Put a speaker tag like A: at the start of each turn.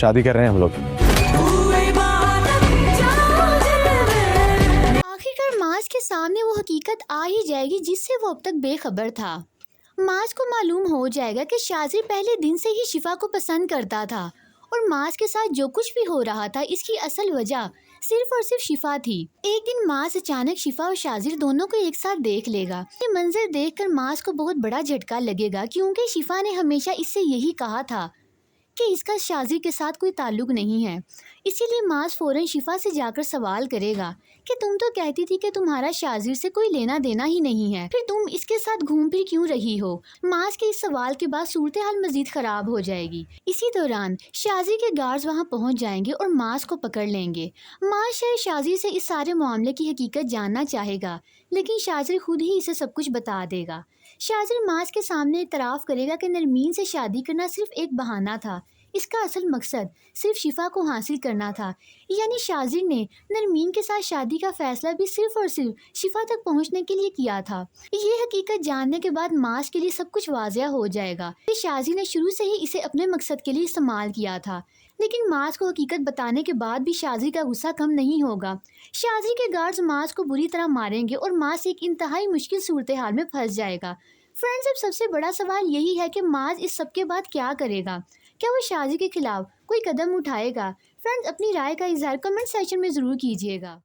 A: شادی کر رہے ہیں ہم لوگ.
B: آخرکار ماس کے سامنے وہ حقیقت آ ہی جائے گی جس سے وہ اب تک بے خبر تھا. ماس کو معلوم ہو جائے گا کہ شاذر پہلے دن سے ہی شفا کو پسند کرتا تھا اور ماس کے ساتھ جو کچھ بھی ہو رہا تھا اس کی اصل وجہ صرف اور صرف شفا تھی. ایک دن ماس اچانک شفا اور شاذر دونوں کو ایک ساتھ دیکھ لے گا. یہ منظر دیکھ کر ماس کو بہت بڑا جھٹکا لگے گا کیونکہ شفا نے ہمیشہ اس سے یہی کہا تھا کہ اس کا شاذر کے ساتھ کوئی تعلق نہیں ہے. اسی لیے ماس فوراً شفا سے جا کر سوال کرے گا کہ تم تو کہتی تھی کہ تمہارا شاذر سے کوئی لینا دینا ہی نہیں ہے، پھر تم اس کے ساتھ گھوم پھر کیوں رہی ہو؟ ماس کے اس سوال کے بعد صورتحال مزید خراب ہو جائے گی. اسی دوران شاذر کے گارڈز وہاں پہنچ جائیں گے اور ماس کو پکڑ لیں گے. ماس شاذر سے اس سارے معاملے کی حقیقت جاننا چاہے گا لیکن شاذر خود ہی اسے سب کچھ بتا دے گا. شاذر ماس کے سامنے اعتراف کرے گا کہ نرمین سے شادی کرنا صرف ایک بہانہ تھا. اس کا اصل مقصد صرف شفا کو حاصل کرنا تھا. یعنی شاذر نے نرمین کے ساتھ شادی کا فیصلہ بھی صرف اور صرف شفا تک پہنچنے کے لیے کیا تھا. یہ حقیقت جاننے کے بعد ماس کے لیے سب کچھ واضح ہو جائے گا کہ شاذر نے شروع سے ہی اسے اپنے مقصد کے لیے استعمال کیا تھا. لیکن ماس کو حقیقت بتانے کے بعد بھی شاذر کا غصہ کم نہیں ہوگا. شاذر کے گارڈز ماس کو بری طرح ماریں گے اور ماس ایک انتہائی مشکل صورتحال میں پھنس جائے گا. فرینڈز، اب سب سے بڑا سوال یہی ہے کہ ماس اس سب کے بعد کیا کرے گا؟ کیا وہ شاذر کے خلاف کوئی قدم اٹھائے گا؟ فرینڈز، اپنی رائے کا اظہار کمنٹ سیکشن میں ضرور کیجیے گا.